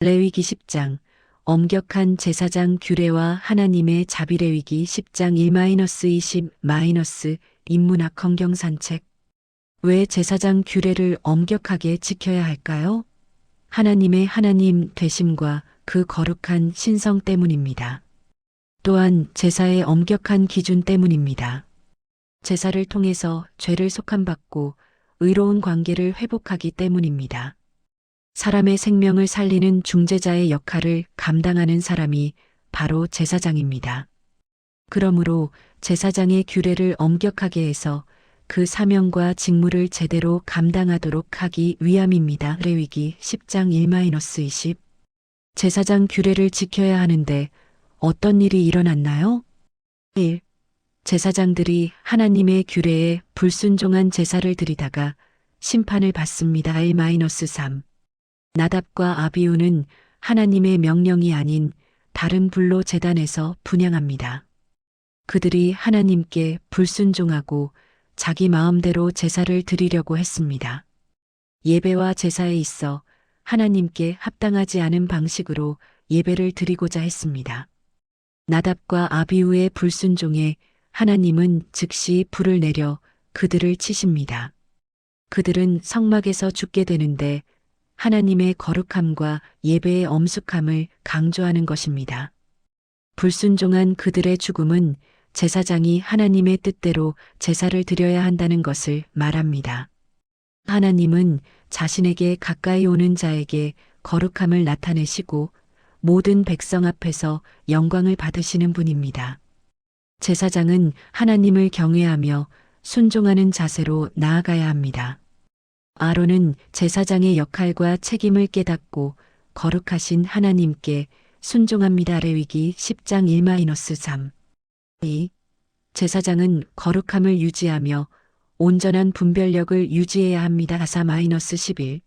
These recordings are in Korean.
레위기 10장 엄격한 제사장 규례와 하나님의 자비레위기 10장 1-20- 인문학 성경산책. 왜 제사장 규례를 엄격하게 지켜야 할까요? 하나님의 하나님 되심과 그 거룩한 신성 때문입니다. 또한 제사의 엄격한 기준 때문입니다. 제사를 통해서 죄를 속함받고 의로운 관계를 회복하기 때문입니다. 사람의 생명을 살리는 중재자의 역할을 감당하는 사람이 바로 제사장입니다. 그러므로 제사장의 규례를 엄격하게 해서 그 사명과 직무를 제대로 감당하도록 하기 위함입니다. 레위기 10장 1-20. 제사장 규례를 지켜야 하는데 어떤 일이 일어났나요? 1. 제사장들이 하나님의 규례에 불순종한 제사를 드리다가 심판을 받습니다. 1-3. 나답과 아비후는 하나님의 명령이 아닌 다른 불로 제단에서 분향합니다. 그들이 하나님께 불순종하고 자기 마음대로 제사를 드리려고 했습니다. 예배와 제사에 있어 하나님께 합당하지 않은 방식으로 예배를 드리고자 했습니다. 나답과 아비후의 불순종에 하나님은 즉시 불을 내려 그들을 치십니다. 그들은 성막에서 죽게 되는데 하나님의 거룩함과 예배의 엄숙함을 강조하는 것입니다. 불순종한 그들의 죽음은 제사장이 하나님의 뜻대로 제사를 드려야 한다는 것을 말합니다. 하나님은 자신에게 가까이 오는 자에게 거룩함을 나타내시고 모든 백성 앞에서 영광을 받으시는 분입니다. 제사장은 하나님을 경외하며 순종하는 자세로 나아가야 합니다. 아론은 제사장의 역할과 책임을 깨닫고 거룩하신 하나님께 순종합니다. 레위기 10장 1-3. 2. 제사장은 거룩함을 유지하며 온전한 분별력을 유지해야 합니다. 4-11.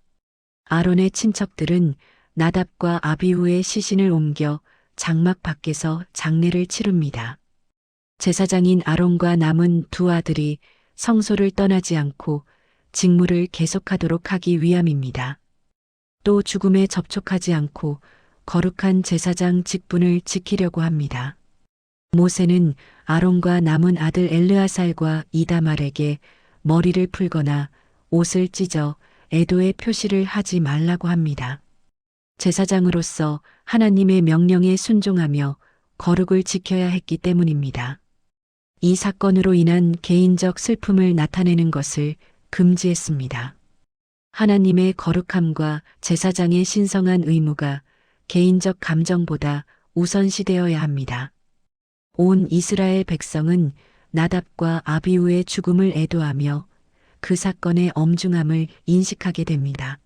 아론의 친척들은 나답과 아비후의 시신을 옮겨 장막 밖에서 장례를 치릅니다. 제사장인 아론과 남은 두 아들이 성소를 떠나지 않고 직무를 계속하도록 하기 위함입니다. 또 죽음에 접촉하지 않고 거룩한 제사장 직분을 지키려고 합니다. 모세는 아론과 남은 아들 엘르아살과 이다말에게 머리를 풀거나 옷을 찢어 애도의 표시를 하지 말라고 합니다. 제사장으로서 하나님의 명령에 순종하며 거룩을 지켜야 했기 때문입니다. 이 사건으로 인한 개인적 슬픔을 나타내는 것을 금지했습니다. 하나님의 거룩함과 제사장의 신성한 의무가 개인적 감정보다 우선시되어야 합니다. 온 이스라엘 백성은 나답과 아비후의 죽음을 애도하며 그 사건의 엄중함을 인식하게 됩니다.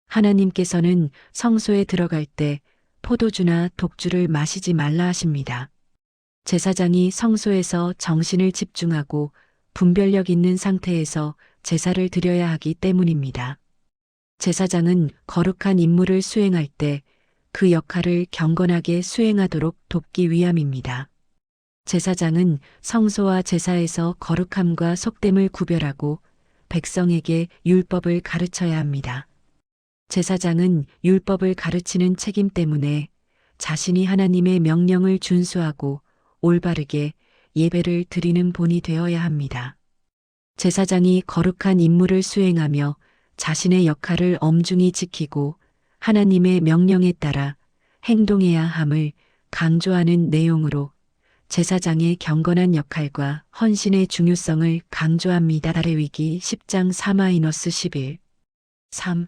하나님께서는 성소에 들어갈 때 포도주나 독주를 마시지 말라 하십니다. 제사장이 성소에서 정신을 집중하고 분별력 있는 상태에서 제사를 드려야 하기 때문입니다. 제사장은 거룩한 임무를 수행할 때 그 역할을 경건하게 수행하도록 돕기 위함입니다. 제사장은 성소와 제사에서 거룩함과 속됨을 구별하고 백성에게 율법을 가르쳐야 합니다. 제사장은 율법을 가르치는 책임 때문에 자신이 하나님의 명령을 준수하고 올바르게 예배를 드리는 본이 되어야 합니다. 제사장이 거룩한 임무를 수행하며 자신의 역할을 엄중히 지키고 하나님의 명령에 따라 행동해야 함을 강조하는 내용으로 제사장의 경건한 역할과 헌신의 중요성을 강조합니다. 레위기 10장 4-11. 3.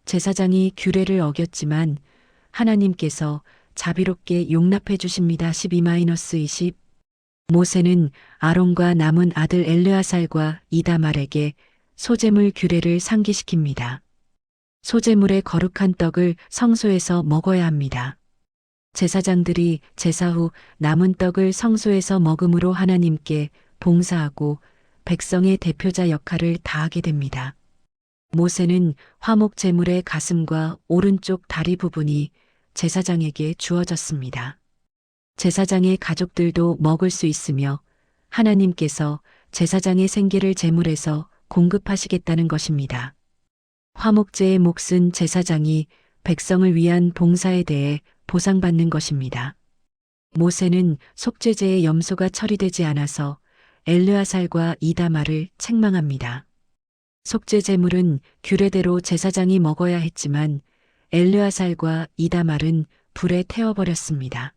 제사장이 규례를 어겼지만 하나님께서 자비롭게 용납해 주십니다. 12-20. 모세는 아론과 남은 아들 엘르아살과 이다말에게 소제물 규례를 상기시킵니다. 소제물의 거룩한 떡을 성소에서 먹어야 합니다. 제사장들이 제사 후 남은 떡을 성소에서 먹음으로 하나님께 봉사하고 백성의 대표자 역할을 다하게 됩니다. 모세는 화목 제물의 가슴과 오른쪽 다리 부분이 제사장에게 주어졌습니다. 제사장의 가족들도 먹을 수 있으며 하나님께서 제사장의 생계를 제물에서 공급하시겠다는 것입니다. 화목제의 몫은 제사장이 백성을 위한 봉사에 대해 보상받는 것입니다. 모세는 속죄제의 염소가 처리되지 않아서 엘르아살과 이다말을 책망합니다. 속죄 제물은 규례대로 제사장이 먹어야 했지만 엘르아살과 이다말은 불에 태워버렸습니다.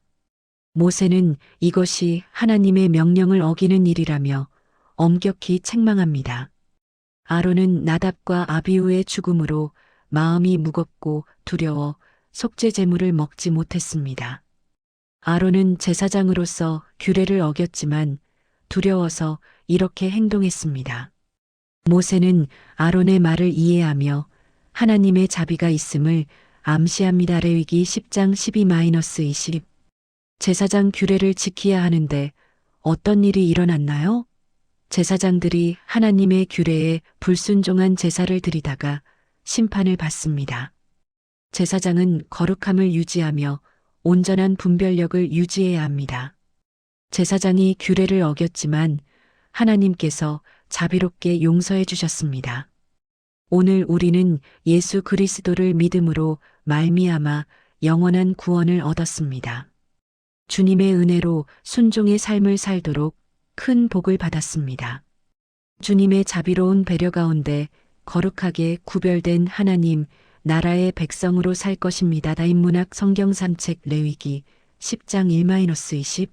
모세는 이것이 하나님의 명령을 어기는 일이라며 엄격히 책망합니다. 아론은 나답과 아비후의 죽음으로 마음이 무겁고 두려워 속죄 제물을 먹지 못했습니다. 아론은 제사장으로서 규례를 어겼지만 두려워서 이렇게 행동했습니다. 모세는 아론의 말을 이해하며 하나님의 자비가 있음을 암시합니다. 레위기 10장 12-20. 제사장 규례를 지켜야 하는데 어떤 일이 일어났나요? 제사장들이 하나님의 규례에 불순종한 제사를 드리다가 심판을 받습니다. 제사장은 거룩함을 유지하며 온전한 분별력을 유지해야 합니다. 제사장이 규례를 어겼지만 하나님께서 자비롭게 용서해 주셨습니다. 오늘 우리는 예수 그리스도를 믿음으로 말미암아 영원한 구원을 얻었습니다. 주님의 은혜로 순종의 삶을 살도록 큰 복을 받았습니다. 주님의 자비로운 배려 가운데 거룩하게 구별된 하나님 나라의 백성으로 살 것입니다. 다인문학 성경 산책 레위기 10장 1-20